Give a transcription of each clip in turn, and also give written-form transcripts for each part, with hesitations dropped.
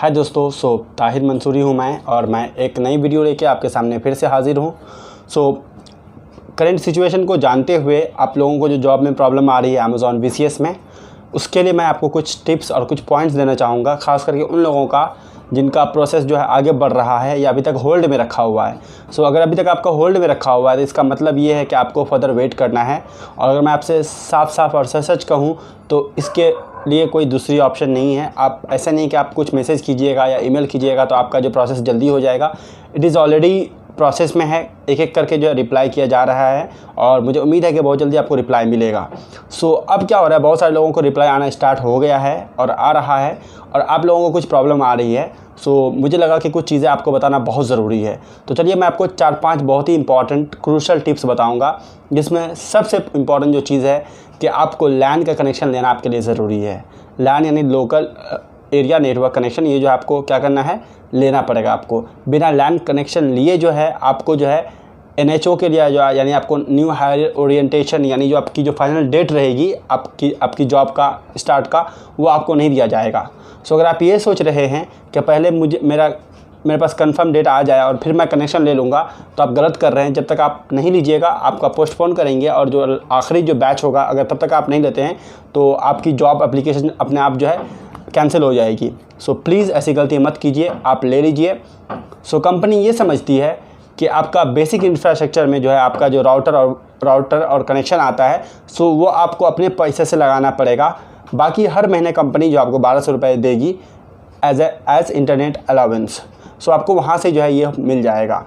हाय दोस्तों, ताहिर मंसूरी हूँ मैं, और मैं एक नई वीडियो लेके आपके सामने फिर से हाज़िर हूँ। करंट सिचुएशन को जानते हुए आप लोगों को जो जॉब में प्रॉब्लम आ रही है अमेज़ॉन VCS में, उसके लिए मैं आपको कुछ टिप्स और कुछ पॉइंट्स देना चाहूँगा, ख़ास करके उन लोगों का जिनका प्रोसेस जो है आगे बढ़ रहा है या अभी तक होल्ड में रखा हुआ है। अगर अभी तक आपका होल्ड में रखा हुआ है तो इसका मतलब ये है कि आपको फर्दर वेट करना है। और अगर मैं आपसे साफ साफ और सच कहूँ तो इसके लिए कोई दूसरी ऑप्शन नहीं है। आप ऐसा नहीं कि आप कुछ मैसेज कीजिएगा या ईमेल कीजिएगा तो आपका जो प्रोसेस जल्दी हो जाएगा। इट इज़ ऑलरेडी प्रोसेस में है, एक एक करके जो है रिप्लाई किया जा रहा है और मुझे उम्मीद है कि बहुत जल्दी आपको रिप्लाई मिलेगा। अब क्या हो रहा है, बहुत सारे लोगों को रिप्लाई आना स्टार्ट हो गया है और आ रहा है, और आप लोगों को कुछ प्रॉब्लम आ रही है। मुझे लगा कि कुछ चीज़ें आपको बताना बहुत ज़रूरी है। तो चलिए मैं आपको 4-5 बहुत ही इंपॉर्टेंट क्रूशल टिप्स बताऊंगा, जिसमें सबसे इम्पॉर्टेंट जो चीज़ है कि आपको लैन का कनेक्शन लेना आपके लिए ज़रूरी है। लैन यानी लोकल एरिया नेटवर्क कनेक्शन, ये जो आपको क्या करना है, लेना पड़ेगा आपको। बिना लैन कनेक्शन लिए जो है आपको जो है NHO के लिए जो यानी आपको न्यू हायर ओरिएंटेशन यानी जो आपकी जो फाइनल डेट रहेगी आपकी जॉब का स्टार्ट का, वो आपको नहीं दिया जाएगा। अगर आप ये सोच रहे हैं कि पहले मेरे पास कंफर्म डेट आ जाए और फिर मैं कनेक्शन ले लूँगा, तो आप गलत कर रहे हैं। जब तक आप नहीं लीजिएगा आपका पोस्टपोन करेंगे, और जो आखिरी जो बैच होगा अगर तब तक आप नहीं लेते हैं तो आपकी जॉब एप्लीकेशन अपने आप जो है कैंसिल हो जाएगी। प्लीज़ ऐसी गलती मत कीजिए, आप ले लीजिए। कंपनी ये समझती है कि आपका बेसिक इंफ्रास्ट्रक्चर में जो है आपका जो राउटर और कनेक्शन आता है, वो आपको अपने पैसे से लगाना पड़ेगा। बाकी हर महीने कंपनी जो आपको 1200 रुपये देगी एज इंटरनेट अलाउंस। आपको वहाँ से जो है ये मिल जाएगा।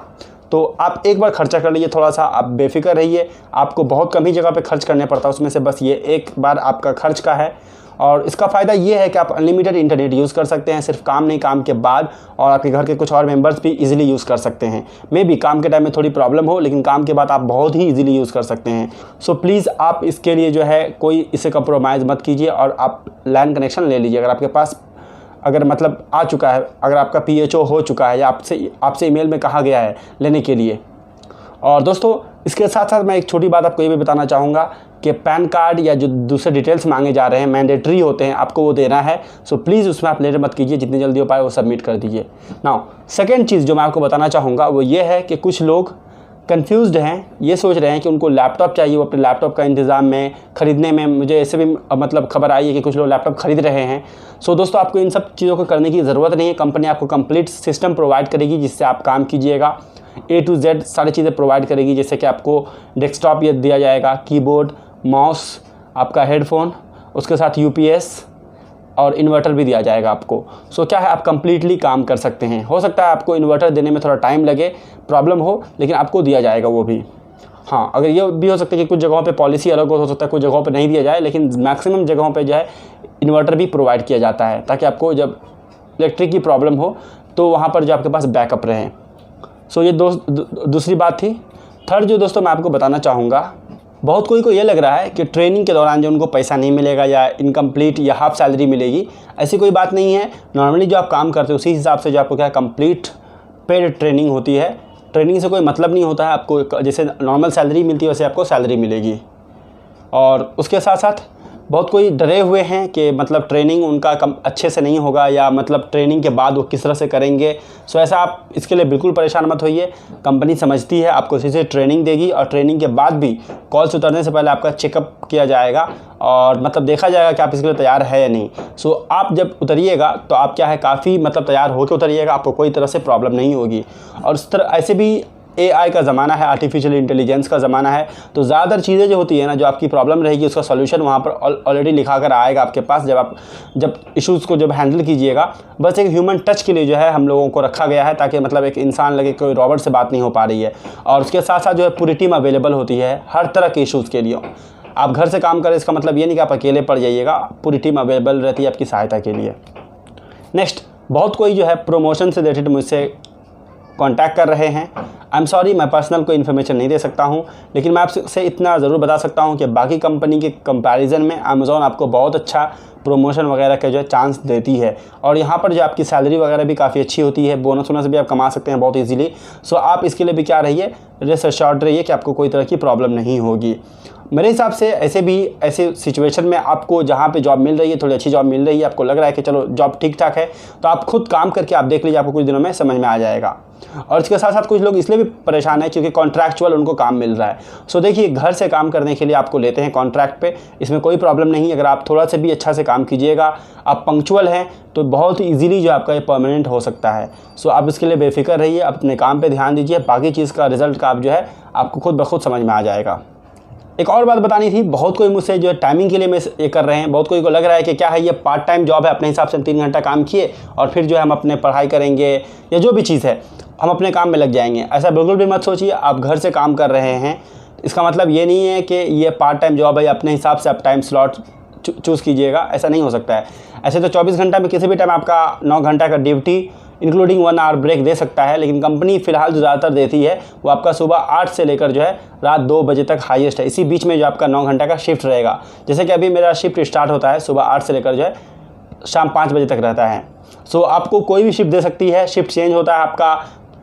तो आप एक बार खर्चा कर लीजिए, थोड़ा सा आप बेफिक्र रहिए। आपको बहुत कम ही जगह पे खर्च करने पड़ता है, उसमें से बस ये एक बार आपका खर्च का है। और इसका फ़ायदा ये है कि आप अनलिमिटेड इंटरनेट यूज़ कर सकते हैं, सिर्फ काम नहीं, काम के बाद, और आपके घर के कुछ और मेंबर्स भी इजीली यूज़ कर सकते हैं। मे बी काम के टाइम में थोड़ी प्रॉब्लम हो, लेकिन काम के बाद आप बहुत ही इजीली यूज़ कर सकते हैं। प्लीज़ आप इसके लिए जो है कोई इससे कंप्रोमाइज़ मत कीजिए और आप लैन कनेक्शन ले लीजिए। अगर आपके पास मतलब आ चुका है, अगर आपका PHO हो चुका है या आपसे ईमेल में कहा गया है लेने के लिए। और दोस्तों इसके साथ साथ मैं एक छोटी बात आपको ये भी बताना चाहूँगा कि पैन कार्ड या जो दूसरे डिटेल्स मांगे जा रहे हैं मैंडेटरी होते हैं, आपको वो देना है। प्लीज़ उसमें आप लेट मत कीजिए, जितनी जल्दी हो पाए वो सबमिट कर दीजिए। नाउ सेकेंड चीज़ जो मैं आपको बताना चाहूँगा वो ये है कि कुछ लोग कंफ्यूज्ड हैं, ये सोच रहे हैं कि उनको लैपटॉप चाहिए। वो अपने लैपटॉप का इंतज़ाम में ख़रीदने में, मुझे ऐसे भी खबर आई है कि कुछ लोग लैपटॉप ख़रीद रहे हैं। दोस्तों आपको इन सब चीज़ों को करने की ज़रूरत नहीं है। कंपनी आपको कंप्लीट सिस्टम प्रोवाइड करेगी जिससे आप काम कीजिएगा। A to Z सारी चीज़ें प्रोवाइड करेगी, जैसे कि आपको डेस्कटॉप ये दिया जाएगा, कीबोर्ड, माउस, आपका हेडफोन, उसके साथ UPS और इन्वर्टर भी दिया जाएगा आपको। क्या है, आप कंप्लीटली काम कर सकते हैं। हो सकता है आपको इन्वर्टर देने में थोड़ा टाइम लगे, प्रॉब्लम हो, लेकिन आपको दिया जाएगा वो भी। हाँ, अगर ये भी हो सकता है कि कुछ जगहों पे पॉलिसी अलग हो सकता है, कुछ जगहों पे नहीं दिया जाए, लेकिन मैक्सिमम जगहों पे जो है इन्वर्टर भी प्रोवाइड किया जाता है, ताकि आपको जब इलेक्ट्रिक की प्रॉब्लम हो तो वहाँ पर जो आपके पास बैकअप रहे। ये दूसरी बात थी। थर्ड जो दोस्तों मैं आपको बताना चाहूँगा, बहुत कोई को ये लग रहा है कि ट्रेनिंग के दौरान जो उनको पैसा नहीं मिलेगा या इनकम्प्लीट या हाफ सैलरी मिलेगी। ऐसी कोई बात नहीं है। नॉर्मली जो आप काम करते हो उसी हिसाब से जो आपको क्या कंप्लीट पेड ट्रेनिंग होती है। ट्रेनिंग से कोई मतलब नहीं होता है, आपको जैसे नॉर्मल सैलरी मिलती है वैसे आपको सैलरी मिलेगी। और उसके साथ साथ बहुत कोई डरे हुए हैं कि ट्रेनिंग उनका अच्छे से नहीं होगा, या ट्रेनिंग के बाद वो किस तरह से करेंगे। ऐसा आप इसके लिए बिल्कुल परेशान मत होइए। कंपनी समझती है, आपको इसी से ट्रेनिंग देगी, और ट्रेनिंग के बाद भी कॉल से उतरने से पहले आपका चेकअप किया जाएगा और देखा जाएगा कि आप इसके लिए तैयार है या नहीं। आप जब उतरिएगा तो आप क्या है, काफ़ी तैयार होकर उतरिएगा, आपको कोई तरह से प्रॉब्लम नहीं होगी। और इस तरह ऐसे भी AI का ज़माना है, आर्टिफिशियल इंटेलिजेंस का ज़माना है, तो ज़्यादातर चीज़ें जो होती है ना, जो आपकी प्रॉब्लम रहेगी उसका सॉल्यूशन वहाँ पर ऑलरेडी लिखा कर आएगा आपके पास। जब इश्यूज़ को हैंडल कीजिएगा, बस एक ह्यूमन टच के लिए जो है हम लोगों को रखा गया है, ताकि एक इंसान लगे, कोई रॉबर्ट से बात नहीं हो पा रही है। और उसके साथ साथ जो है पूरी टीम अवेलेबल होती है हर तरह के इशूज़ के लिए। आप घर से काम करें, इसका मतलब ये नहीं कि आप अकेले पड़ जाइएगा, पूरी टीम अवेलेबल रहती है आपकी सहायता के लिए। नेक्स्ट, बहुत कोई जो है प्रमोशन से रिलेटेड मुझसे कॉन्टैक्ट कर रहे हैं। आई एम सॉरी, मैं पर्सनल कोई इन्फॉर्मेशन नहीं दे सकता हूं, लेकिन मैं आपसे इतना ज़रूर बता सकता हूं कि बाकी कंपनी के कंपैरिजन में अमेज़ॉन आपको बहुत अच्छा प्रमोशन वगैरह का जो है चांस देती है। और यहाँ पर जो आपकी सैलरी वगैरह भी काफ़ी अच्छी होती है, बोनस वोनस भी आप कमा सकते हैं बहुत ईजीली। आप इसके लिए भी क्या रहिए, रेस्ट एश्योर्ड रहिए कि आपको कोई तरह की प्रॉब्लम नहीं होगी। मेरे हिसाब से ऐसे सिचुएशन में आपको जहाँ पे जॉब मिल रही है, थोड़ी अच्छी जॉब मिल रही है, आपको लग रहा है कि चलो जॉब ठीक ठाक है, तो आप खुद काम करके आप देख लीजिए, आपको कुछ दिनों में समझ में आ जाएगा। और इसके साथ साथ कुछ लोग इसलिए भी परेशान है क्योंकि कॉन्ट्रैक्चुअल उनको काम मिल रहा है। सो देखिए, घर से काम करने के लिए आपको लेते हैं कॉन्ट्रैक्ट पे, इसमें कोई प्रॉब्लम नहीं है। अगर आप थोड़ा सा भी अच्छा से काम कीजिएगा, आप पंक्चुअल हैं, तो बहुत ईजिली जो आपका ये परमानेंट हो सकता है। सो आप इसके लिए बेफिक्र रहिए, अपने काम पे ध्यान दीजिए, बाकी चीज़ का रिजल्ट का आप जो है आपको खुद ब खुद समझ में आ जाएगा। एक और बात बतानी थी, बहुत कोई मुझसे जो है टाइमिंग के लिए मैं ये कर रहे हैं, बहुत कोई को लग रहा है कि क्या है ये पार्ट टाइम जॉब है, अपने हिसाब से हम 3 घंटा काम किए और फिर जो है हम अपने पढ़ाई करेंगे या जो भी चीज़ है हम अपने काम में लग जाएंगे। ऐसा बिल्कुल भी मत सोचिए। आप घर से काम कर रहे हैं, इसका मतलब ये नहीं है कि ये पार्ट टाइम जॉब है, अपने हिसाब से आप टाइम स्लॉट चूज़ कीजिएगा, ऐसा नहीं हो सकता है। ऐसे तो 24 घंटा में किसी भी टाइम आपका 9 घंटा का ड्यूटी इंक्लूडिंग 1 आवर ब्रेक दे सकता है, लेकिन कंपनी फ़िलहाल जो ज़्यादातर देती है वो आपका सुबह 8 से लेकर जो है रात 2 बजे तक हाईएस्ट है। इसी बीच में जो आपका 9 घंटा का शिफ्ट रहेगा। जैसे कि अभी मेरा शिफ्ट स्टार्ट होता है सुबह 8 से लेकर जो है शाम 5 बजे तक रहता है। सो आपको कोई भी शिफ्ट दे सकती है। शिफ्ट चेंज होता है आपका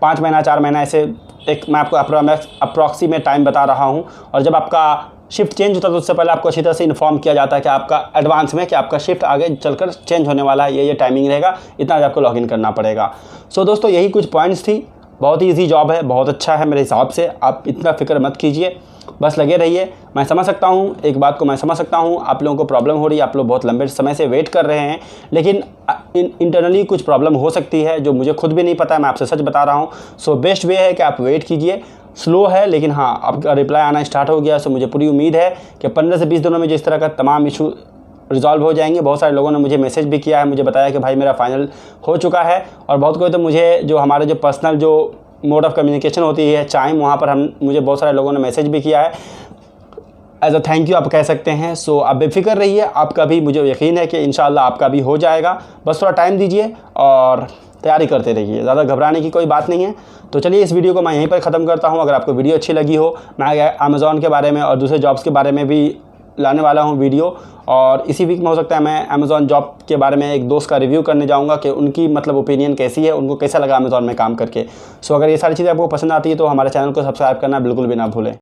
5 महीना 4 महीना, ऐसे एक मैं आपको अप्रॉक्सीमेट टाइम बता रहा हूँ। और जब आपका शिफ्ट चेंज होता है तो उससे पहले आपको अच्छी तरह से इन्फॉर्म किया जाता है कि आपका एडवांस में कि आपका शिफ्ट आगे चलकर चेंज होने वाला है, ये टाइमिंग रहेगा, इतना आपको लॉगिन करना पड़ेगा। सो दोस्तों, यही कुछ पॉइंट्स थी। बहुत ही ईजी जॉब है, बहुत अच्छा है मेरे हिसाब से, आप इतना फिक्र मत कीजिए, बस लगे रहिए। मैं समझ सकता हूँ, एक बात को मैं समझ सकता हूँ, आप लोगों को प्रॉब्लम हो रही है, आप लोग बहुत लंबे समय से वेट कर रहे हैं, लेकिन इंटरनली कुछ प्रॉब्लम हो सकती है जो मुझे खुद भी नहीं पता है, मैं आपसे सच बता रहा हूँ। सो बेस्ट वे है कि आप वेट कीजिए। स्लो है लेकिन हाँ, आपका रिप्लाई आना स्टार्ट हो गया। सो मुझे पूरी उम्मीद है कि 15 से 20 दिनों में जिस तरह का तमाम इशू रिजॉल्व हो जाएंगे। बहुत सारे लोगों ने मुझे मैसेज भी किया है, मुझे बताया कि भाई मेरा फाइनल हो चुका है। और बहुत कोई तो मुझे जो हमारे जो पर्सनल जो मोड ऑफ़ कम्युनिकेशन होती है चाइम, वहाँ पर मुझे बहुत सारे लोगों ने मैसेज भी किया है, एज अ थैंक यू आप कह सकते हैं। सो आप बेफिक्र रहिए, आपका भी मुझे यकीन है कि इंशाल्लाह आपका भी हो जाएगा। बस थोड़ा टाइम दीजिए और तैयारी करते रहिए, ज़्यादा घबराने की कोई बात नहीं है। तो चलिए, इस वीडियो को मैं यहीं पर ख़त्म करता हूँ। अगर आपको वीडियो अच्छी लगी हो, मैं अमेज़ॉन के बारे में और दूसरे जॉब्स के बारे में भी लाने वाला हूँ वीडियो। और इसी वीक में हो सकता है मैं अमेज़ॉन जॉब के बारे में एक दोस्त का रिव्यू करने जाऊँगा कि उनकी मतलब ओपिनियन कैसी है, उनको कैसा लगा अमेज़ॉन में काम करके। सो अगर ये सारी चीज़ें आपको पसंद आती है तो हमारे चैनल को सब्सक्राइब करना बिल्कुल भी ना भूलें।